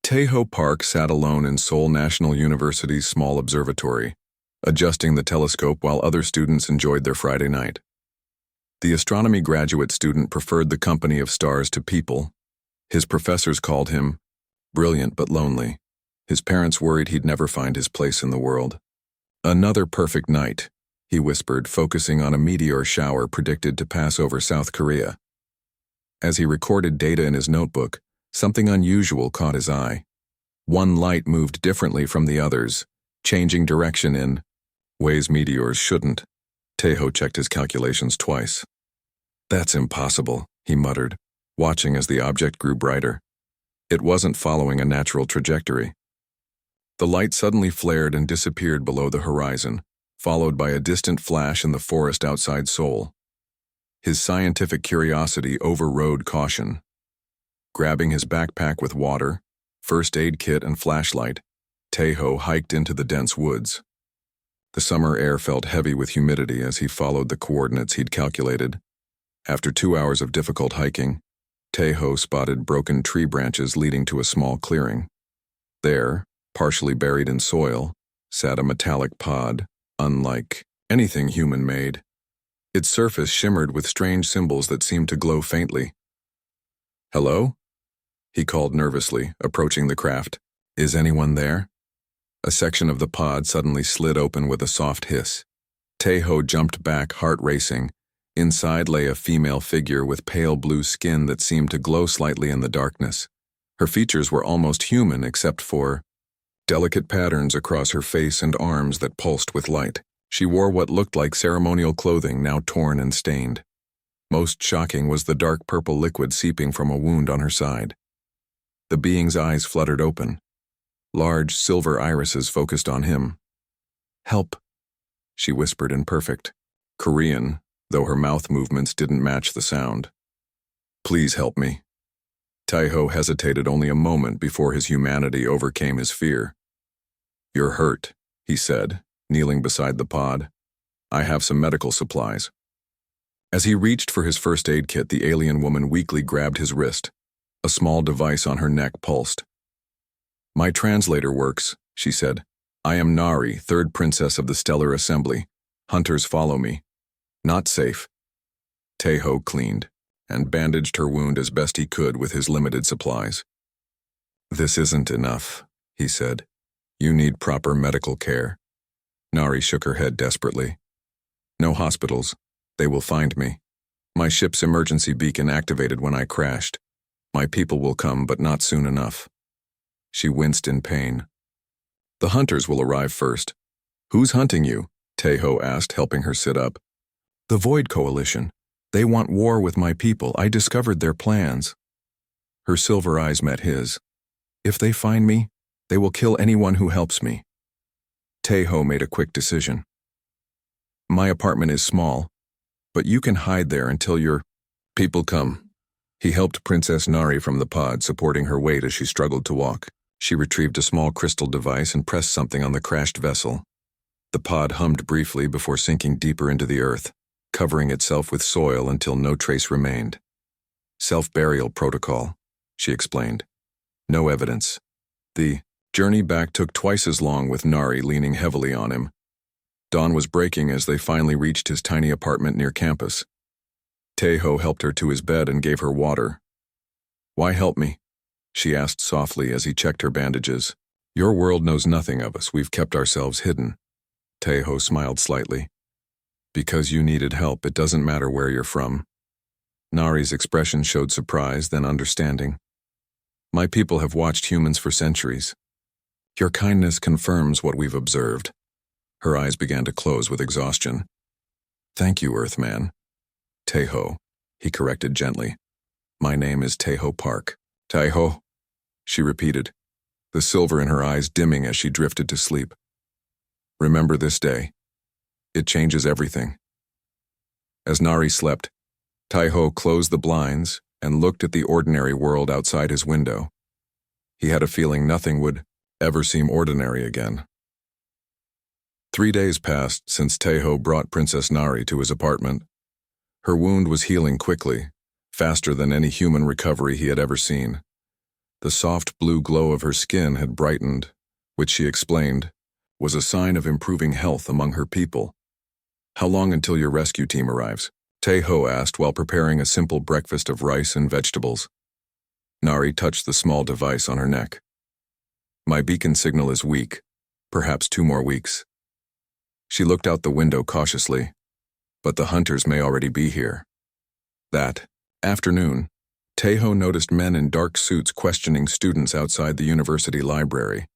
Taeho Park sat alone in Seoul National University's small observatory, adjusting the telescope while other students enjoyed their Friday night. The astronomy graduate student preferred the company of stars to people. His professors called him brilliant but lonely. His parents worried he'd never find his place in the world. Another perfect night, he whispered, focusing on a meteor shower predicted to pass over South Korea. As he recorded data in his notebook, something unusual caught his eye. One light moved differently from the others, changing direction in ways meteors shouldn't. Taeho checked his calculations twice. "That's impossible," he muttered, watching as the object grew brighter. It wasn't following a natural trajectory. The light suddenly flared and disappeared below the horizon, followed by a distant flash in the forest outside Seoul. His scientific curiosity overrode caution. Grabbing his backpack with water, first aid kit and flashlight, Taeho hiked into the dense woods. The summer air felt heavy with humidity as he followed the coordinates he'd calculated. After 2 hours of difficult hiking, Taeho spotted broken tree branches leading to a small clearing. There, partially buried in soil, sat a metallic pod, unlike anything human-made. Its surface shimmered with strange symbols that seemed to glow faintly. "Hello?" he called nervously, approaching the craft. "Is anyone there?" A section of the pod suddenly slid open with a soft hiss. Taeho jumped back, heart racing. Inside lay a female figure with pale blue skin that seemed to glow slightly in the darkness. Her features were almost human except for delicate patterns across her face and arms that pulsed with light. She wore what looked like ceremonial clothing, now torn and stained. Most shocking was the dark purple liquid seeping from a wound on her side. The being's eyes fluttered open. Large silver irises focused on him. "Help," she whispered in perfect Korean, though her mouth movements didn't match the sound. "Please help me." Taeho hesitated only a moment before his humanity overcame his fear. "You're hurt," he said, kneeling beside the pod. "I have some medical supplies." As he reached for his first aid kit, the alien woman weakly grabbed his wrist. A small device on her neck pulsed. "My translator works," she said. "I am Nari, third princess of the Stellar Assembly. Hunters follow me. Not safe." Taeho cleaned and bandaged her wound as best he could with his limited supplies. "This isn't enough," he said. "You need proper medical care." Nari shook her head desperately. "No hospitals. They will find me. My ship's emergency beacon activated when I crashed. My people will come, but not soon enough." She winced in pain. "The hunters will arrive first." "Who's hunting you?" Taeho asked, helping her sit up. "The Void Coalition. They want war with my people. I discovered their plans." Her silver eyes met his. "If they find me, they will kill anyone who helps me." Taeho made a quick decision. "My apartment is small, but you can hide there until your people come." He helped Princess Nari from the pod, supporting her weight as she struggled to walk. She retrieved a small crystal device and pressed something on the crashed vessel. The pod hummed briefly before sinking deeper into the earth, covering itself with soil until no trace remained. "Self-burial protocol," she explained. "No evidence." The journey back took twice as long, with Nari leaning heavily on him. Dawn was breaking as they finally reached his tiny apartment near campus. Taeho helped her to his bed and gave her water. "Why help me?" she asked softly as he checked her bandages. "Your world knows nothing of us. We've kept ourselves hidden." Taeho smiled slightly. "Because you needed help, it doesn't matter where you're from." Nari's expression showed surprise, then understanding. "My people have watched humans for centuries. Your kindness confirms what we've observed." Her eyes began to close with exhaustion. "Thank you, Earthman." "Taeho," he corrected gently. "My name is Taeho Park." "Taeho," she repeated, the silver in her eyes dimming as she drifted to sleep. "Remember this day. It changes everything." As Nari slept, Taeho closed the blinds and looked at the ordinary world outside his window. He had a feeling nothing would ever seem ordinary again. 3 days passed since Taeho brought Princess Nari to his apartment. Her wound was healing quickly, faster than any human recovery he had ever seen. The soft blue glow of her skin had brightened, which she explained was a sign of improving health among her people. "How long until your rescue team arrives?" Taeho asked while preparing a simple breakfast of rice and vegetables. Nari touched the small device on her neck. "My beacon signal is weak, perhaps 2 more weeks." She looked out the window cautiously, but the hunters may already be here. That afternoon, Taeho noticed men in dark suits questioning students outside the university library.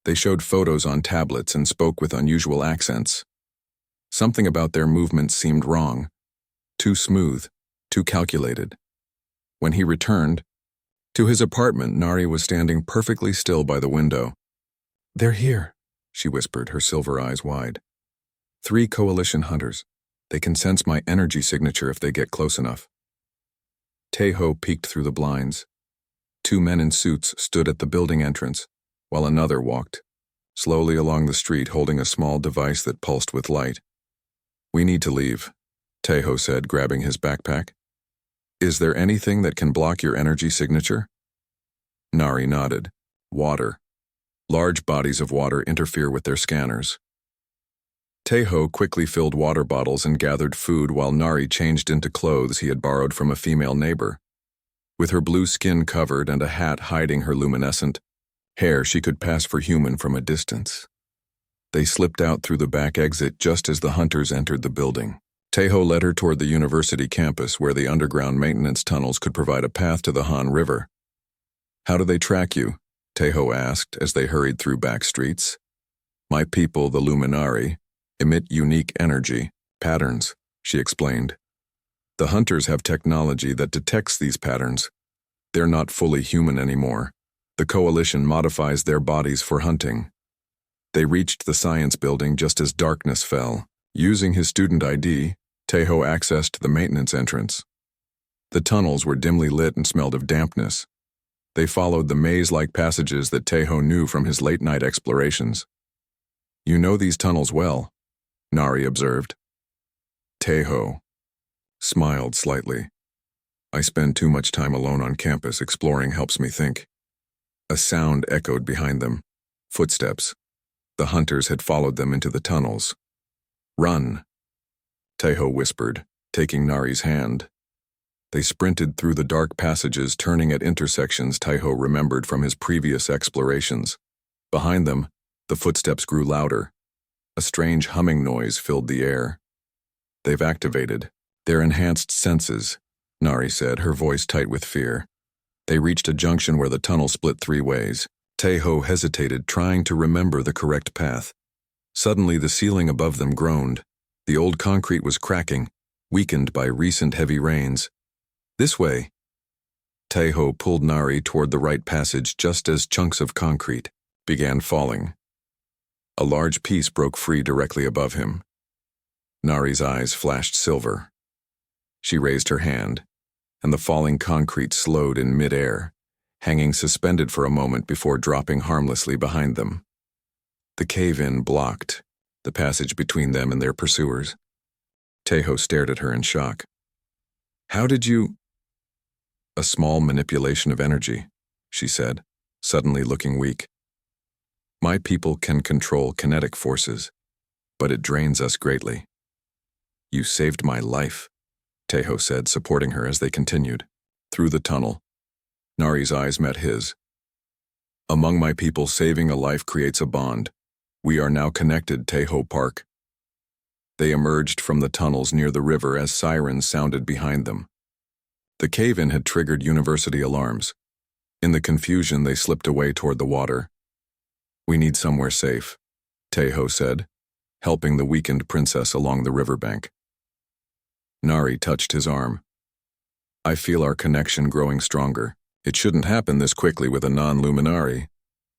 They showed photos on tablets and spoke with unusual accents. Something about their movements seemed wrong, too smooth, too calculated. When he returned to his apartment, Nari was standing perfectly still by the window. "They're here," she whispered, her silver eyes wide. 3 coalition hunters. They can sense my energy signature if they get close enough. Taeho peeked through the blinds. 2 men in suits stood at the building entrance, while another walked slowly along the street holding a small device that pulsed with light. "We need to leave," Taeho said, grabbing his backpack. "Is there anything that can block your energy signature?" Nari nodded. "Water. Large bodies of water interfere with their scanners." Taeho quickly filled water bottles and gathered food while Nari changed into clothes he had borrowed from a female neighbor. With her blue skin covered and a hat hiding her luminescent hair, she could pass for human from a distance. They slipped out through the back exit just as the hunters entered the building. Taeho led her toward the university campus where the underground maintenance tunnels could provide a path to the Han River. "How do they track you?" Taeho asked as they hurried through back streets. "My people, the Luminari, emit unique energy patterns," she explained. "The hunters have technology that detects these patterns. They're not fully human anymore. The coalition modifies their bodies for hunting." They reached the science building just as darkness fell. Using his student ID, Taeho accessed the maintenance entrance. The tunnels were dimly lit and smelled of dampness. They followed the maze-like passages that Taeho knew from his late-night explorations. "You know these tunnels well," Nari observed. Taeho smiled slightly. "I spend too much time alone on campus. Exploring helps me think." A sound echoed behind them. Footsteps. The hunters had followed them into the tunnels. "Run," Taeho whispered, taking Nari's hand. They sprinted through the dark passages, turning at intersections Taeho remembered from his previous explorations. Behind them, the footsteps grew louder. A strange humming noise filled the air. "They've activated their enhanced senses," Nari said, her voice tight with fear. They reached a junction where the tunnel split 3 ways. Taeho hesitated, trying to remember the correct path. Suddenly, the ceiling above them groaned. The old concrete was cracking, weakened by recent heavy rains. "This way." Taeho pulled Nari toward the right passage just as chunks of concrete began falling. A large piece broke free directly above him. Nari's eyes flashed silver. She raised her hand, and the falling concrete slowed in mid-air, hanging suspended for a moment before dropping harmlessly behind them. The cave-in blocked the passage between them and their pursuers. Taeho stared at her in shock. "How did you—" "A small manipulation of energy," she said, suddenly looking weak. "My people can control kinetic forces, but it drains us greatly." "You saved my life," Taeho said, supporting her as they continued. Through the tunnel, Nari's eyes met his. "Among my people, saving a life creates a bond. We are now connected, Taeho Park." They emerged from the tunnels near the river as sirens sounded behind them. The cave-in had triggered university alarms. In the confusion, they slipped away toward the water. "We need somewhere safe," Taeho said, helping the weakened princess along the riverbank. Nari touched his arm. "I feel our connection growing stronger. It shouldn't happen this quickly with a non-luminari."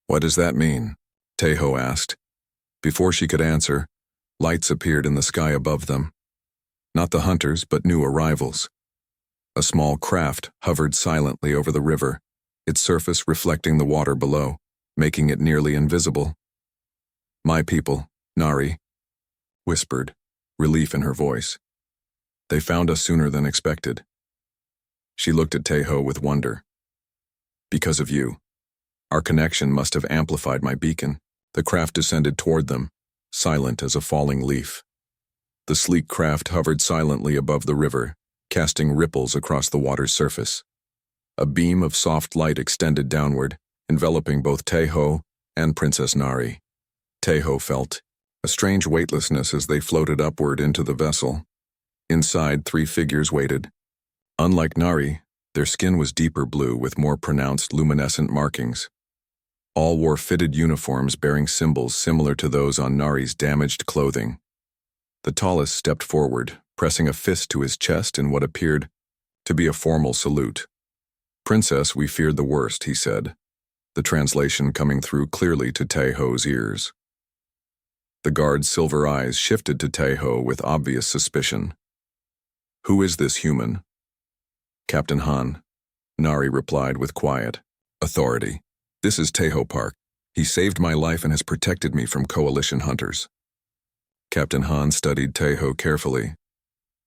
"What does that mean?" Taeho asked. Before she could answer, lights appeared in the sky above them. Not the hunters, but new arrivals. A small craft hovered silently over the river, its surface reflecting the water below, making it nearly invisible. "My people," Nari whispered, relief in her voice. "They found us sooner than expected." She looked at Taeho with wonder. "Because of you," Our connection must have amplified my beacon. The craft descended toward them, silent as a falling leaf. The sleek craft hovered silently above the river, casting ripples across the water's surface. A beam of soft light extended downward, enveloping both Taeho and Princess Nari. Taeho felt a strange weightlessness as they floated upward into the vessel. Inside, 3 figures waited. Unlike Nari, their skin was deeper blue with more pronounced luminescent markings. All wore fitted uniforms bearing symbols similar to those on Nari's damaged clothing. The tallest stepped forward, pressing a fist to his chest in what appeared to be a formal salute. "Princess, we feared the worst," he said, the translation coming through clearly to Taeho's ears. The guard's silver eyes shifted to Taeho with obvious suspicion. "Who is this human?" "Captain Han," Nari replied with quiet authority. "This is Taeho Park. He saved my life and has protected me from coalition hunters." Captain Han studied Taeho carefully.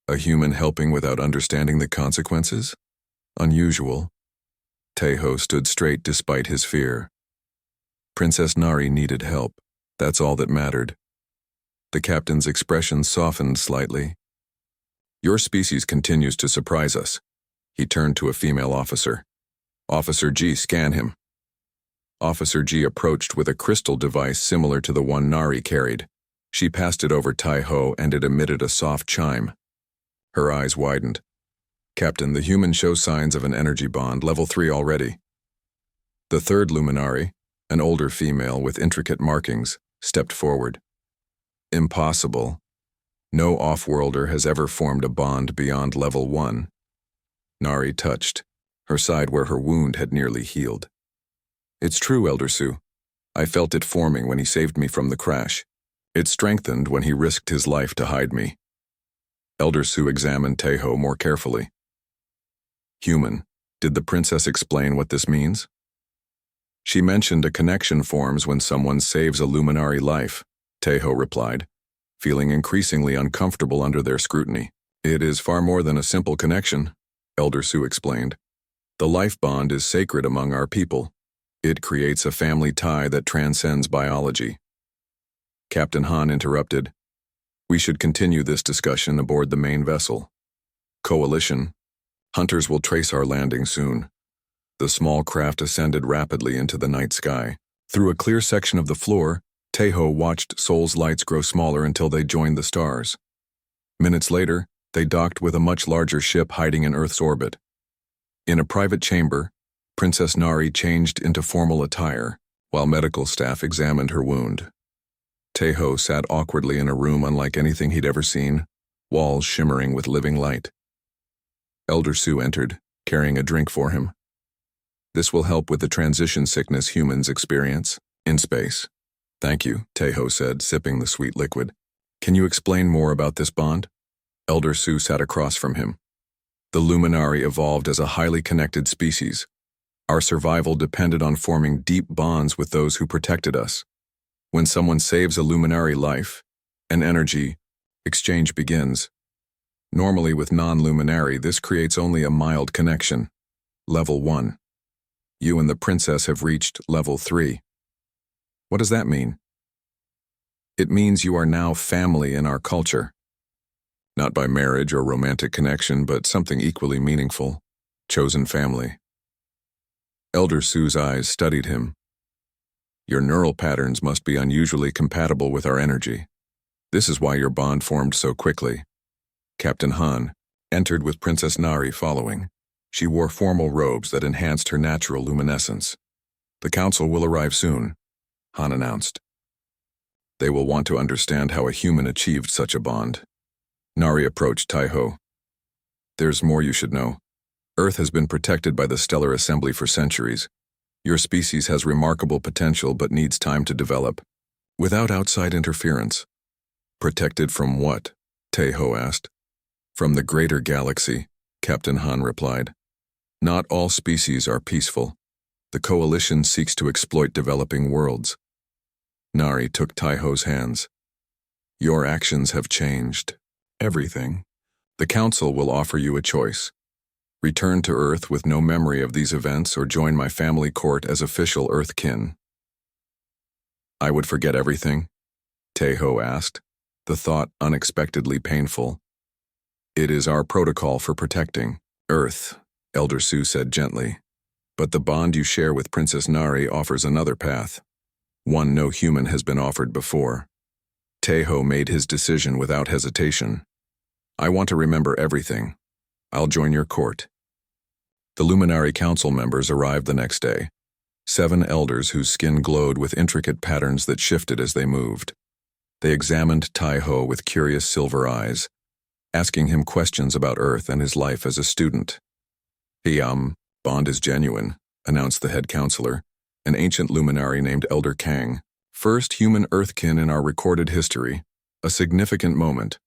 A human helping without understanding the consequences? Unusual. Taeho stood straight despite his fear. Princess Nari needed help. That's all that mattered. The captain's expression softened slightly. "Your species continues to surprise us." He turned to a female officer. "Officer G, scan him." Officer G approached with a crystal device similar to the one Nari carried. She passed it over Taeho and it emitted a soft chime. Her eyes widened. "Captain, the human shows signs of an energy bond, level 3 already." The third luminary, an older female with intricate markings, stepped forward. "Impossible. No off-worlder has ever formed a bond beyond level 1. Nari touched, her side where her wound had nearly healed. "It's true, Elder Su. I felt it forming when he saved me from the crash. It strengthened when he risked his life to hide me." Elder Su examined Taeho more carefully. "Human, did the princess explain what this means?" "She mentioned a connection forms when someone saves a luminary life," Taeho replied, feeling increasingly uncomfortable under their scrutiny. "It is far more than a simple connection," Elder Su explained. "The life bond is sacred among our people. It creates a family tie that transcends biology." Captain Han interrupted. "We should continue this discussion aboard the main vessel. Coalition. Hunters will trace our landing soon." The small craft ascended rapidly into the night sky. Through a clear section of the floor, Taeho watched Sol's lights grow smaller until they joined the stars. Minutes later, they docked with a much larger ship hiding in Earth's orbit. In a private chamber, Princess Nari changed into formal attire, while medical staff examined her wound. Taeho sat awkwardly in a room unlike anything he'd ever seen, walls shimmering with living light. Elder Su entered, carrying a drink for him. "This will help with the transition sickness humans experience in space." "Thank you," Taeho said, sipping the sweet liquid. "Can you explain more about this bond?" Elder Su sat across from him. "The Luminari evolved as a highly connected species. Our survival depended on forming deep bonds with those who protected us. When someone saves a luminary life, an energy exchange begins. Normally with non-luminary, this creates only a mild connection. Level 1. You and the princess have reached level 3. What does that mean?" "It means you are now family in our culture. Not by marriage or romantic connection, but something equally meaningful. Chosen family." Elder Su's eyes studied him. "Your neural patterns must be unusually compatible with our energy. This is why your bond formed so quickly." Captain Han entered with Princess Nari following. She wore formal robes that enhanced her natural luminescence. "The council will arrive soon," Han announced. "They will want to understand how a human achieved such a bond." Nari approached Taeho. "There's more you should know. Earth has been protected by the Stellar Assembly for centuries. Your species has remarkable potential but needs time to develop, without outside interference." "Protected from what?" Taeho asked. "From the greater galaxy," Captain Han replied. "Not all species are peaceful. The coalition seeks to exploit developing worlds." Nari took Taeho's hands. "Your actions have changed everything. The council will offer you a choice. Return to Earth with no memory of these events or join my family court as official Earthkin. I would forget everything? Tejo asked, the thought unexpectedly painful. It is our protocol for protecting Earth, Elder Sue said gently. But the bond you share with Princess Nari offers another path, one no human has been offered before. Tejo made his decision without hesitation. I want to remember everything. I'll join your court. The Luminary Council members arrived the next day, 7 elders whose skin glowed with intricate patterns that shifted as they moved. They examined Tejo with curious silver eyes, asking him questions about Earth and his life as a student. Bond is genuine, announced the head counselor, an ancient luminary named Elder Kang. First human Earthkin in our recorded history, a significant moment.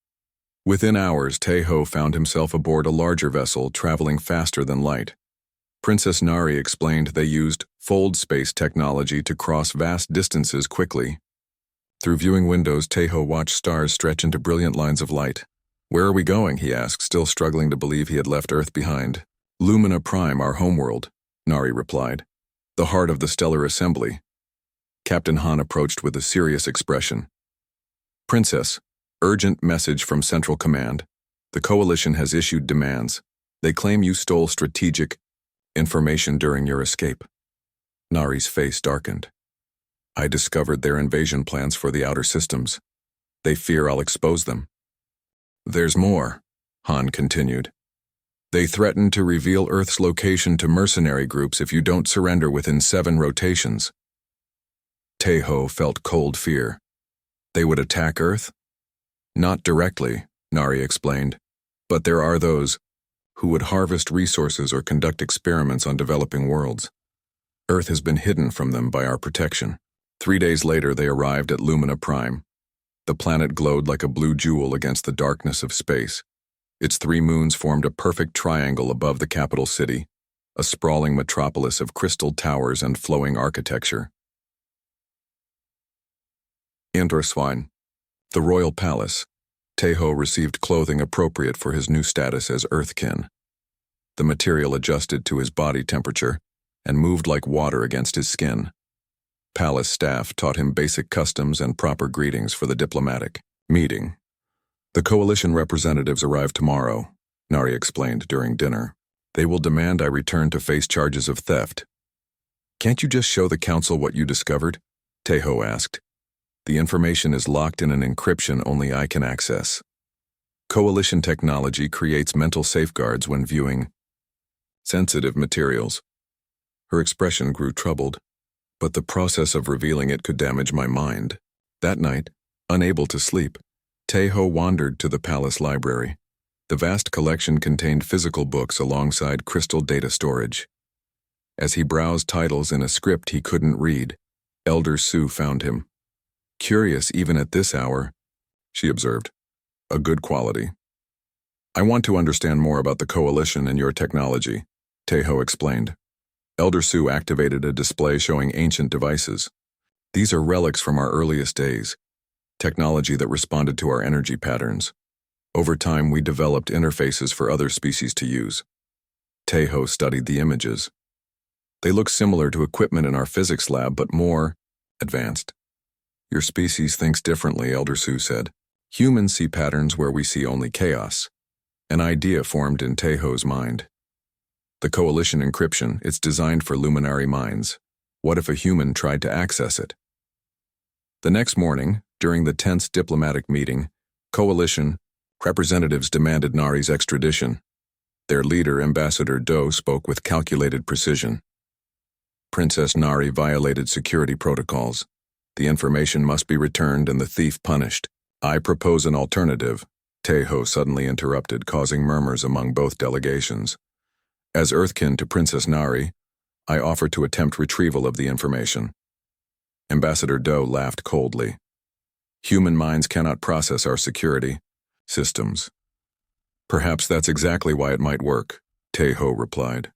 Within hours, Tejo found himself aboard a larger vessel traveling faster than light. Princess Nari explained they used fold space technology to cross vast distances quickly. Through viewing windows, Tejo watched stars stretch into brilliant lines of light. Where are we going? He asked, still struggling to believe he had left Earth behind. Lumina Prime, our homeworld, Nari replied. The heart of the stellar assembly. Captain Han approached with a serious expression. Princess, urgent message from Central Command. The Coalition has issued demands. They claim you stole strategic information during your escape. Nari's face darkened. I discovered their invasion plans for the outer systems. They fear I'll expose them. There's more, Han continued. They threaten to reveal Earth's location to mercenary groups if you don't surrender within 7 rotations. Tejo felt cold fear. They would attack Earth? Not directly, Nari explained, but there are those who would harvest resources or conduct experiments on developing worlds. Earth has been hidden from them by our protection. 3 days later, they arrived at Lumina Prime. The planet glowed like a blue jewel against the darkness of space. Its 3 moons formed a perfect triangle above the capital city, a sprawling metropolis of crystal towers and flowing architecture. Indorswine, the royal palace. Tejo received clothing appropriate for his new status as Earthkin. The material adjusted to his body temperature and moved like water against his skin. Palace staff taught him basic customs and proper greetings for the diplomatic meeting. The Coalition representatives arrive tomorrow, Nari explained during dinner. They will demand I return to face charges of theft. Can't you just show the council what you discovered? Tejo asked. The information is locked in an encryption only I can access. Coalition technology creates mental safeguards when viewing sensitive materials. Her expression grew troubled, but the process of revealing it could damage my mind. That night, unable to sleep, Tejo wandered to the palace library. The vast collection contained physical books alongside crystal data storage. As he browsed titles in a script he couldn't read, Elder Sue found him. Curious even at this hour, she observed. A good quality. I want to understand more about the Coalition and your technology, Tejo explained. Elder Sue activated a display showing ancient devices. These are relics from our earliest days, technology that responded to our energy patterns. Over time, we developed interfaces for other species to use. Tejo studied the images. They look similar to equipment in our physics lab, but more advanced. Your species thinks differently, Elder Sue said. Humans see patterns where we see only chaos. An idea formed in Tejo's mind. The Coalition encryption, it's designed for luminary minds. What if a human tried to access it? The next morning, during the tense diplomatic meeting, Coalition representatives demanded Nari's extradition. Their leader, Ambassador Do, spoke with calculated precision. Princess Nari violated security protocols. The information must be returned and the thief punished. I propose an alternative, Tejo suddenly interrupted, causing murmurs among both delegations. As Earthkin to Princess Nari, I offer to attempt retrieval of the information. Ambassador Do laughed coldly. Human minds cannot process our security systems. Perhaps that's exactly why it might work, Tejo replied.